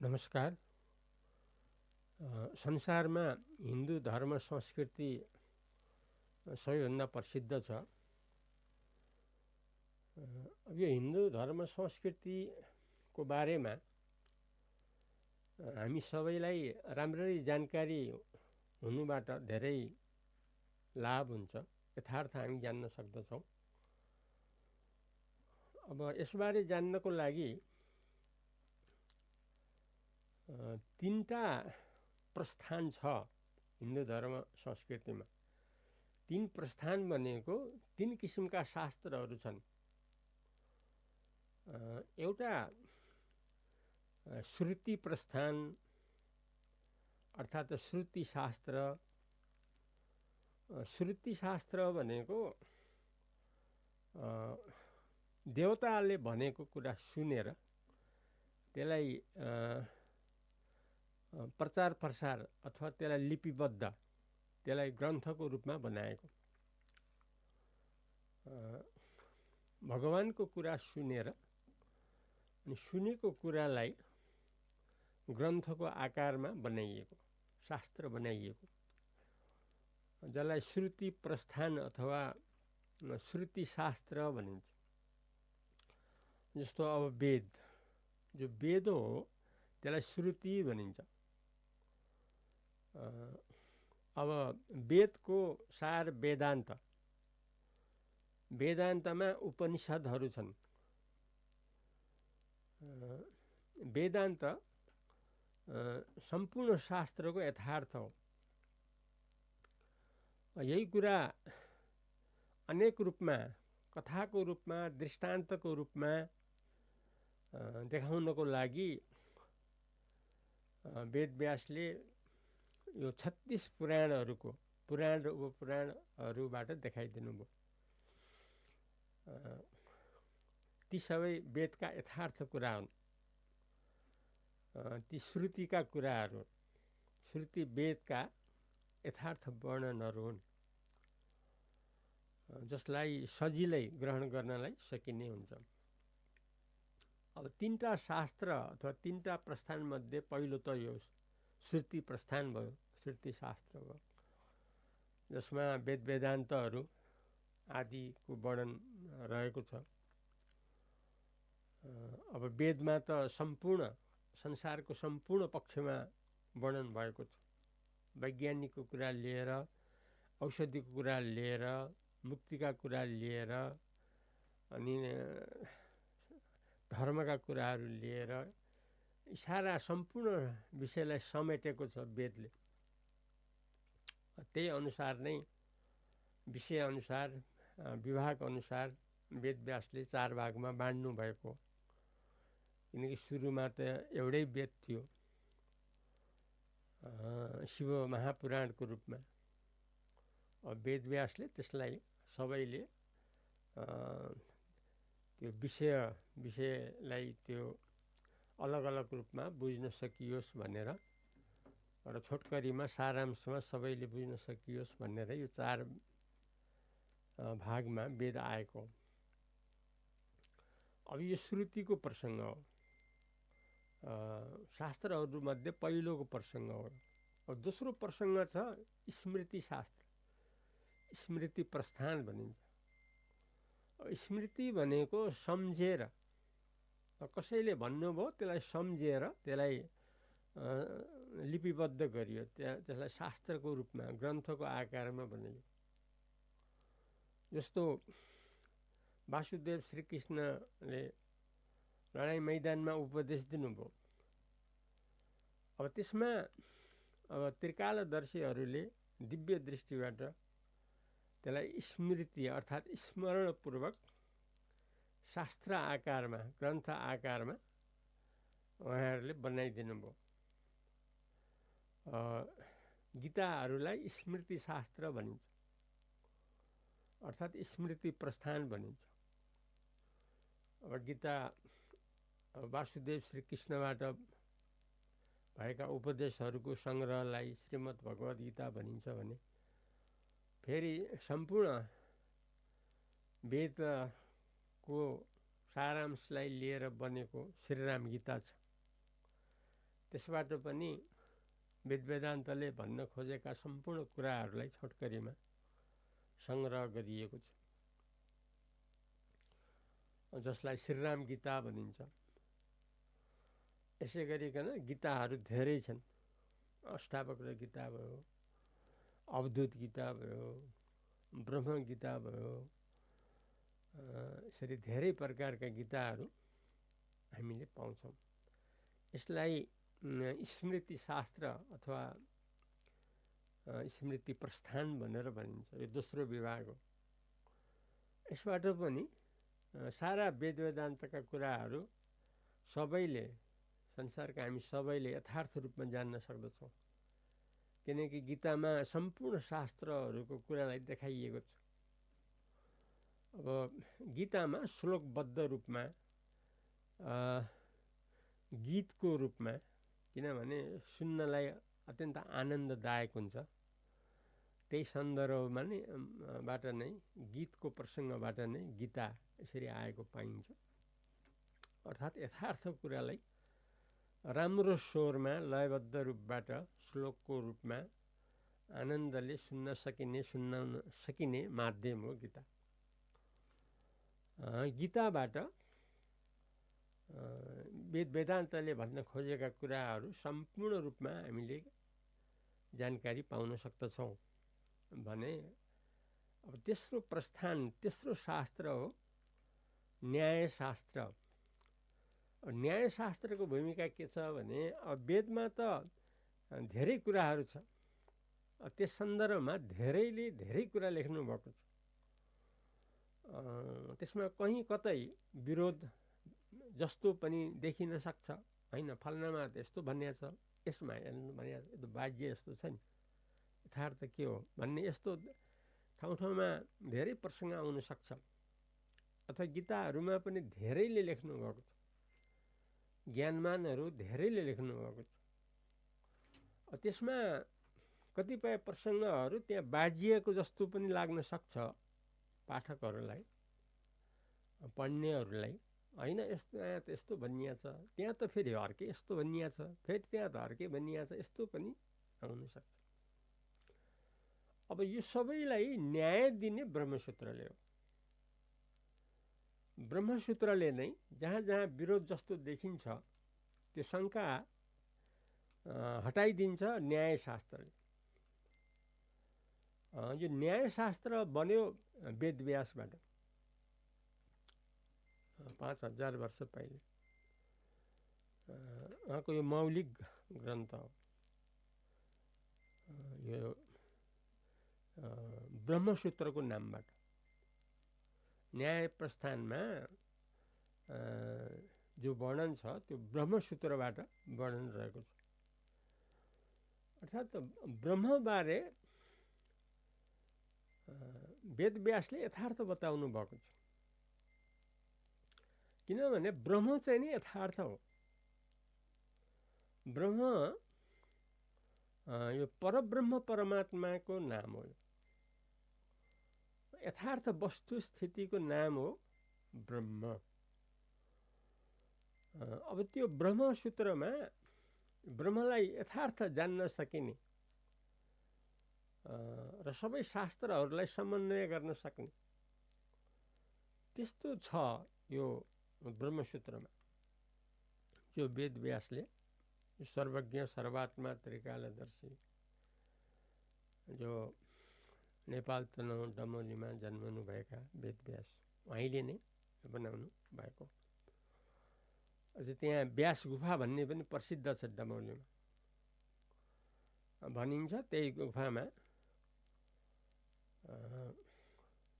नमस्कार। संसारमा हिन्दू धर्म संस्कृति सबैभन्दा प्रसिद्ध छ। अब यो हिन्दू धर्म संस्कृतिको बारेमा हामी सबैलाई राम्ररी जानकारी हुनुबाट धेरै लाभ हुन्छ, यथार्थ हामी जान्न सक्दछौँ। अब यसबारे जान्नको लागि तीनटा प्रस्थान छ हिन्दू धर्म संस्कृतिमा। तीन प्रस्थान भनेको तीन किसिमका शास्त्रहरू छन्। एउटा श्रुति प्रस्थान अर्थात् श्रुति शास्त्र। श्रुति शास्त्र भनेको देवताले भनेको कुरा सुनेर त्यसलाई प्रचार प्रसार अथवा त्यसलाई लिपिबद्ध, त्यसलाई ग्रन्थको रूपमा बनाएको। भगवानको कुरा सुनेर अनि सुनेको कुरालाई ग्रन्थको आकारमा बनाइएको, शास्त्र बनाइएको, जसलाई श्रुति प्रस्थान अथवा श्रुति शास्त्र भनिन्छ। जस्तो अब वेद, जो वेद हो त्यसलाई श्रुति भनिन्छ। अब वेदको सार वेदान्त, वेदान्तमा उपनिषदहरू छन्। वेदान्त सम्पूर्ण शास्त्रको यथार्थ हो। यही कुरा अनेक रूपमा, कथाको रूपमा, दृष्टान्तको रूपमा देखाउनको लागि वेदव्यासले यो 36 पुराणहरूको पुराण र उपपुराणहरूबाट देखाइदिनु भयो। ती सबै वेदका यथार्थ कुरा हुन्। ती श्रुतिका कुराहरू, श्रुति वेदका यथार्थ वर्णनहरू हुन्, जसलाई सजिलै ग्रहण गर्नलाई सकिने हुन्छ। अब तीनटा शास्त्र अथवा तीनटा प्रस्थानमध्ये पहिलो त यो श्रुति प्रस्थान भयो, श्रुति शास्त्र भयो, जसमा वेद वेदान्तहरू आदिको वर्णन रहेको छ। अब वेदमा त सम्पूर्ण संसारको सम्पूर्ण पक्षमा वर्णन भएको छ। वैज्ञानिकको कुरा लिएर, औषधिको कुरा लिएर, मुक्तिका कुरा लिएर, अनि धर्मका कुराहरू लिएर सारा सम्पूर्ण विषयलाई समेटेको छ वेदले। त्यही अनुसार नै विषय अनुसार, विभाग अनुसार वेदव्यासले 4 भागमा बाँड्नु भएको। किनकि सुरुमा त एउटै वेद थियो, शिव महापुराणको रूपमा। अब वेदव्यासले त्यसलाई सबैले त्यो विषयलाई त्यो अलग अलग रूपमा बुझ्न सकियोस् भनेर र छोटकरीमा सारांशमा सबैले बुझ्न सकियोस् भनेर यो 4 भागमा वेद आएको। अब यो श्रुतिको प्रसङ्ग हो, शास्त्रहरूमध्ये पहिलोको प्रसङ्ग हो। अब दोस्रो प्रसङ्ग छ स्मृति शास्त्र, स्मृति प्रस्थान भनिन्छ। स्मृति भनेको सम्झेर, कसैले भन्नुभयो त्यसलाई सम्झेर त्यसलाई लिपिबद्ध गरियो, त्यसलाई शास्त्रको रूपमा, ग्रन्थको आकारमा बनाइयो। जस्तो वासुदेव श्रीकृष्णले लडाइँ मैदानमा उपदेश दिनुभयो। अब त्यसमा अब त्रिकालदर्शीहरूले दिव्य दृष्टिबाट त्यसलाई स्मृति अर्थात् स्मरणपूर्वक शास्त्र आकारमा, ग्रन्थ आकारमा उहाँहरूले बनाइदिनु भयो। गीताहरूलाई स्मृति शास्त्र भनिन्छ, अर्थात् स्मृति प्रस्थान भनिन्छ। अब गीता वासुदेव श्रीकृष्णबाट भएका उपदेशहरूको सङ्ग्रहलाई श्रीमद् भगवद् गीता भनिन्छ भने, फेरि सम्पूर्ण वेदको सारांशलाई लिएर बनेको श्रीराम गीता छ। त्यसबाट पनि वेदान्तले भन्न खोजेका सम्पूर्ण कुराहरूलाई छोटकरीमा सङ्ग्रह गरिएको छ, जसलाई श्रीराम गीता भनिन्छ। यसै गरिकन गीताहरू धेरै छन्। अष्टावक्र गीता भयो, अवधूत गीता भयो, ब्रह्म गीता भयो, यसरी धेरै प्रकारका गीताहरू हामीले पाउँछौँ। यसलाई स्मृति शास्त्र अथवा स्मृति प्रस्थान भनेर भनिन्छ। यो दोस्रो विभाग हो। यसबाट पनि सारा वेद वेदान्तका कुराहरू सबैले, संसारका हामी सबैले यथार्थ रूपमा जान्न सक्दछौँ, किनकि गीतामा सम्पूर्ण शास्त्रहरूको कुरालाई देखाइएको छ। अब गीतामा श्लोकबद्ध रूपमा, गीतको रूपमा, किनभने सुन्नलाई अत्यन्त आनन्ददायक हुन्छ, त्यही सन्दर्भमा नै बाट नै गीतको प्रसङ्गबाट नै गीता यसरी आएको पाइन्छ। अर्थात् यथार्थ कुरालाई राम्रो स्वरमा लयबद्ध रूपबाट श्लोकको रूपमा आनन्दले सुन्न सकिने, सुनाउन सकिने माध्यम हो गीता। गीताबाट वेदान्तले भन्न खोजेका कुराहरू सम्पूर्ण रूपमा हामीले जानकारी पाउन सक्दछौँ भने अब तेस्रो प्रस्थान, तेस्रो शास्त्र हो न्यायशास्त्र। न्यायशास्त्रको भूमिका के छ भने अब वेदमा त धेरै कुराहरू छ, त्यस सन्दर्भमा धेरैले धेरै कुरा लेख्नु भएको छ। त्यसमा कहीँ कतै विरोध जस्तो पनि देखिन सक्छ, होइन, फल्नामा त यस्तो भनिएको छ, यसमा भनिएको छ, बाज्य यस्तो छ नि, यथार्थ के हो भन्ने यस्तो ठाउँ ठाउँमा धेरै प्रसङ्ग आउन सक्छ। अथवा गीताहरूमा पनि धेरैले लेख्नु भएको छ, ज्ञानमानहरू धेरैले लेख्नु भएको छ। त्यसमा कतिपय प्रसङ्गहरू त्यहाँ बाजिएको जस्तो पनि लाग्न सक्छ पाठकहरूलाई, पढ्नेहरूलाई, होइन, यस्तो यहाँ त यस्तो भनिएको छ, त्यहाँ त फेरि अर्कै यस्तो भनिएको छ, फेरि त्यहाँ त अर्कै भनिएको छ, यस्तो पनि आउन सक्छ। अब यो सबैलाई न्याय दिने ब्रह्मसूत्रले हो। ब्रह्मसूत्रले नै जहाँ जहाँ विरोध जस्तो देखिन्छ त्यो शङ्का हटाइदिन्छ न्यायशास्त्रले। यो न्यायशास्त्र बन्यो वेदव्यासबाट 5000 वर्ष पहिले। उहाँको यो मौलिक ग्रन्थ हो। यो ब्रह्मसूत्रको नामबाट न्याय प्रस्थानमा जो वर्णन छ त्यो ब्रह्मसूत्रबाट वर्णन रहेको छ। अर्थात् ब्रह्मबारे वेदव्यासले यथार्थ बताउनु भएको छ, किनभने ब्रह्म चाहिँ नि यथार्थ हो। ब्रह्म यो परब्रह्म परमात्माको नाम हो, यथार्थ वस्तु स्थितिको नाम हो ब्रह्म। अब त्यो ब्रह्मसूत्रमा ब्रह्मलाई यथार्थ जान्न सकिने र सबै शास्त्रहरूलाई समन्वय गर्न सक्ने त्यस्तो छ यो ब्रह्मसूत्रमा, जो वेदव्यासले सर्वज्ञ सर्वात्मा त्रिकालदर्शी, जो नेपाल तनहुँ डमौलीमा जन्मनुभएका वेदव्यास, उहाँले नै बनाउनु भएको। अझ त्यहाँ व्यास गुफा भन्ने पनि प्रसिद्ध छ डमौलीमा। भनिन्छ त्यही गुफामा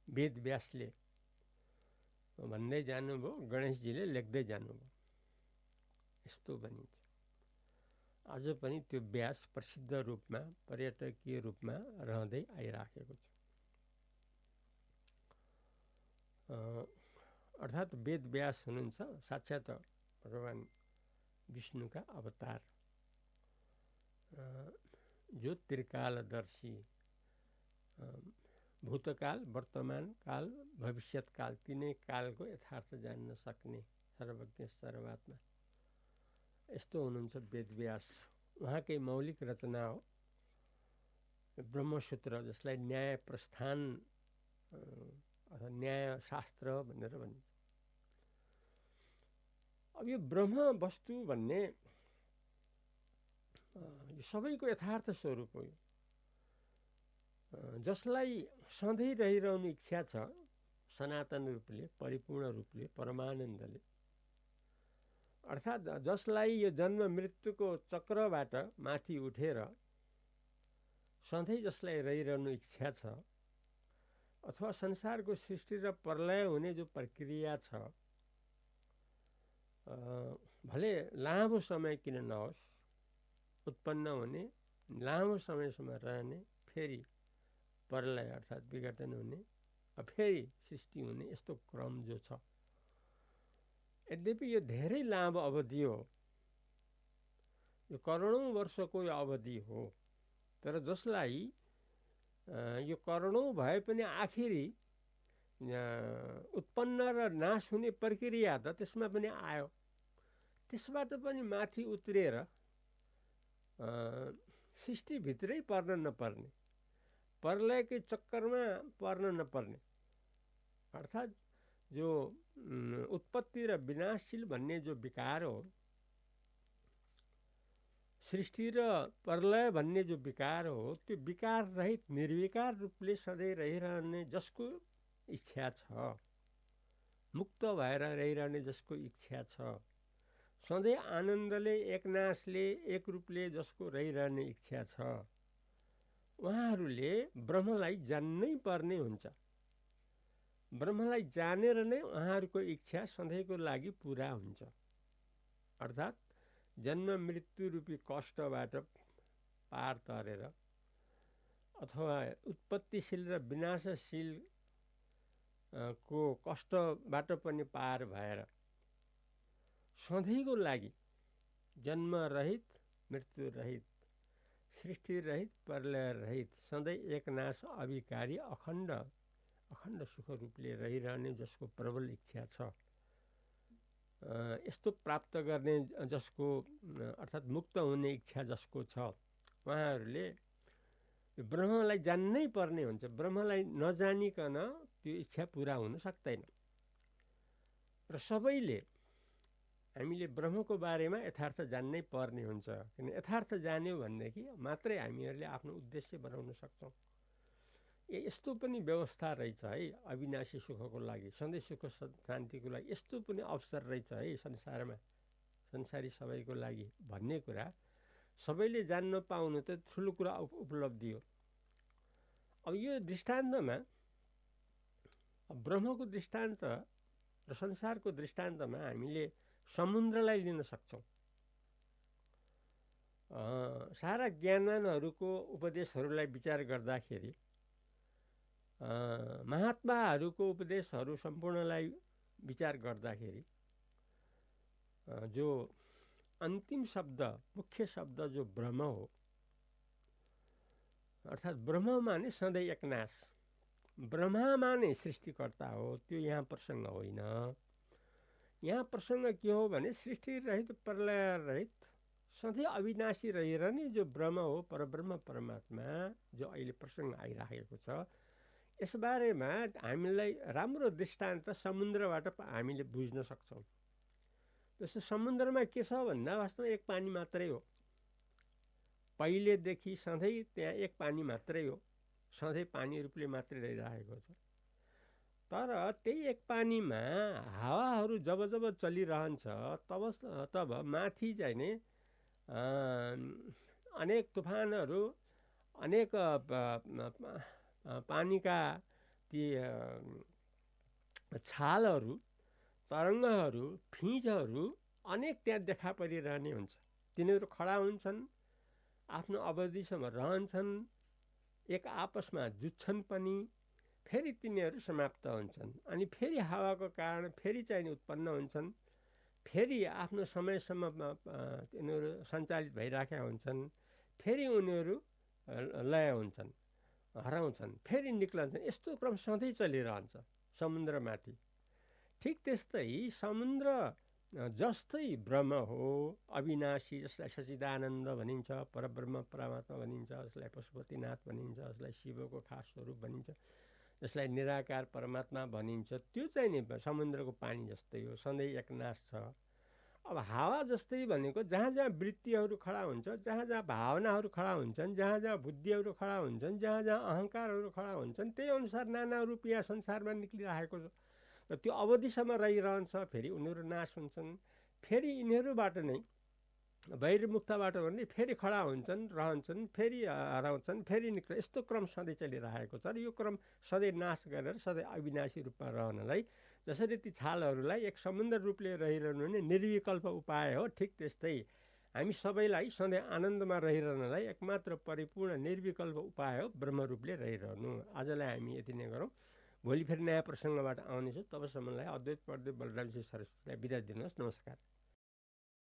वेदव्यासले भन्दै जानुभयो, गणेशजीले लेख्दै जानुभयो, यस्तो भनिन्छ। आज पनि त्यो व्यास प्रसिद्ध रूपमा, पर्यटकीय रूपमा रहँदै आइराखेको छ। अर्थात् वेदव्यास हुनुहुन्छ साक्षात् भगवान् विष्णुका अवतार, जो त्रिकालदर्शी, भूतकाल, वर्तमान काल, भविष्यत काल, तीनै कालको यथार्थ जान्न सक्ने सर्वज्ञ सर्वात्मा। यस्तो हुनुहुन्छ वेदव्यास। उहाँकै मौलिक रचना हो ब्रह्मसूत्र, जसलाई न्याय प्रस्थान अथवा न्याय शास्त्र भनेर भनिन्छ। अब यो ब्रह्म वस्तु भन्ने यो सबैको यथार्थ स्वरूप हो। जसलाई सधैँ रहिरहने इच्छा छ, सनातन रूपले, परिपूर्ण रूपले, परमानन्दले, अर्थात् जसलाई यो जन्म मृत्युको चक्रबाट माथि उठेर सधैँ जसलाई रहिरहनु इच्छा छ, अथवा संसारको सृष्टि र प्रलय हुने जो प्रक्रिया छ, भले लामो समय किन नहोस्, उत्पन्न हुने, लामो समयसम्म रहने, फेरि प्रलय अर्थात् विघटन हुने, फेरि सृष्टि हुने, यस्तो क्रम जो छ, यद्यपि यो धेरै लामो अवधि हो, यो करोडौँ वर्षको यो अवधि हो, तर जसलाई यो करोडौँ भए पनि आखिरी उत्पन्न र नाश हुने प्रक्रिया त त्यसमा पनि आयो, त्यसबाट पनि माथि उत्रेर सृष्टिभित्रै पर्न नपर्ने, प्रलयकै चक्करमा पर्न नपर्ने, अर्थात् जो उत्पत्ति र विनाशशील भन्ने जो विकार हो, सृष्टि र प्रलय भन्ने जो विकार हो, त्यो विकार रहित निर्विकार रूपले सधैँ रहिरहने जसको इच्छा छ, मुक्त भएर रहिरहने जसको इच्छा छ, सधैँ आनन्दले, एकनाशले, एक रूपले जसको रहिरहने इच्छा छ, उहाँहरूले ब्रह्मलाई जान्नै पर्ने हुन्छ। ब्रह्मलाई जानेर नै उहाँहरूको इच्छा सधैँको लागि पुरा हुन्छ। अर्थात् जन्म मृत्यु रूपी कष्टबाट पार तरेर, अथवा उत्पत्तिशील र विनाशशील को कष्टबाट पनि पार भएर सधैँको लागि जन्म रहित, मृत्यु रहित, सृष्टि रहित, प्रलय रहित, सधैँ एकनाश अविकारी अखण्ड सुख रूपले रहिरहने जसको प्रबल इच्छा छ, यस्तो प्राप्त गर्ने जसको अर्थात् मुक्त हुने इच्छा जसको छ, उहाँहरूले ब्रह्मलाई जान्नै पर्ने हुन्छ। ब्रह्मलाई नजानिकन त्यो इच्छा पुरा हुन सक्दैन। र सबैले हामीले ब्रह्मको बारेमा यथार्थ जान्नै पर्ने हुन्छ। किन यथार्थ जान्यो भनेदेखि मात्रै हामीहरूले आफ्नो उद्देश्य बनाउन सक्छौँ। यस्तो पनि व्यवस्था रहेछ है अविनाशी सुखको लागि, सधैँ सुख शान्तिको लागि यस्तो पनि अवसर रहेछ है संसारमा, संसारी सबैको लागि भन्ने कुरा सबैले जान्न पाउनु त ठुलो कुरा उपलब्धि हो। अब यो दृष्टान्तमा ब्रह्मको दृष्टान्त र संसारको दृष्टान्तमा हामीले समुद्रलाई लिन सक्छौँ। सारा ज्ञानवानहरूको उपदेशहरूलाई विचार गर्दाखेरि, महात्माहरूको उपदेशहरू सम्पूर्णलाई विचार गर्दाखेरि, जो अन्तिम शब्द, मुख्य शब्द जो ब्रह्म हो, अर्थात् ब्रह्म माने सधैँ एकनाश, ब्रह्मा नै सृष्टिकर्ता हो, त्यो यहाँ प्रसङ्ग होइन। यहाँ प्रसङ्ग के हो भने सृष्टि रहित, प्रलय रहित, सधैँ अविनाशी रहिरहने जो ब्रह्म हो, परब्रह्म परमात्मा, जो अहिले प्रसङ्ग आइराखेको छ, यसबारेमा हामीलाई राम्रो दृष्टान्त समुद्रबाट हामीले बुझ्न सक्छौँ। जस्तो समुद्रमा के छ भन्दा वास्तवमा एक पानी मात्रै हो, पहिलेदेखि सधैँ त्यहाँ एक पानी मात्रै हो, सधैँ पानी रूपले मात्रै रहिरहेको छ। तर त्यही एक पानीमा हावाहरू जब जब चलिरहन्छ तब माथि चाहिँ नि अनेक तुफानहरू, अनेक पानीका ती छालहरू, तरङ्गहरू, फिँजहरू अनेक त्यहाँ देखा परिरहने हुन्छ। तिनीहरू खडा हुन्छन्, आफ्नो अवधिसम्म रहन्छन्, एक आपसमा जुत्छन् पनि, फेरि तिनीहरू समाप्त हुन्छन्, अनि फेरि हावाको कारण फेरि चाहिँ उत्पन्न हुन्छन्, फेरि आफ्नो समयसम्म तिनीहरू सञ्चालित भइराखेका हुन्छन्, फेरि उनीहरू लय हुन्छन्, हराउँछन्, फेरि निक्लन्छन्। यस्तो क्रम सधैँ चलिरहन्छ समुद्रमाथि। ठिक त्यस्तै समुद्र जस्तै ब्रह्म हो, अविनाशी, जसलाई सच्चिदानन्द भनिन्छ, परब्रह्म परमात्मा भनिन्छ, जसलाई पशुपतिनाथ भनिन्छ, जसलाई शिवको खास स्वरूप भनिन्छ, जसलाई निराकार परमात्मा भनिन्छ, त्यो चाहिँ नि समुद्रको पानी जस्तै हो, सधैँ एकनाश छ। अब हावा जस्तै भनेको जहाँ जहाँ वृत्तिहरू खडा हुन्छ, जहाँ जहाँ भावनाहरू खडा हुन्छन्, जहाँ जहाँ बुद्धिहरू खडा हुन्छन्, जहाँ जहाँ अहङ्कारहरू खडा हुन्छन्, त्यही अनुसार नाना रूप यहाँ संसारमा निक्लिरहेको छ र त्यो अवधिसम्म रहिरहन्छ। फेरि उनीहरू नाश हुन्छन्, फेरि यिनीहरूबाट नै बहिर्मुक्तबाट भने फेरि खडा हुन्छन्, रहन्छन्, फेरि हराउँछन्, फेरि निक्छ। यस्तो क्रम सधैँ चलिरहेको छ र यो क्रम सधैँ नाश गरेर सधैँ अविनाशी रूपमा रहनलाई, जसरी ती छालहरूलाई एक समुद्र रूपले रहिरहनु नै निर्विकल्प उपाय हो, ठिक त्यस्तै हामी सबैलाई सधैँ आनन्दमा रहिरहनलाई एकमात्र परिपूर्ण निर्विकल्प उपाय हो ब्रह्मरूपले रहिरहनु। आजलाई हामी यति नै गरौँ। भोलि फेरि नयाँ प्रसङ्गबाट आउनेछु। तबसम्मलाई अद्वैत प्रदीप बलरामजी सरस्वतीलाई बिदा दिनुहोस्। नमस्कार।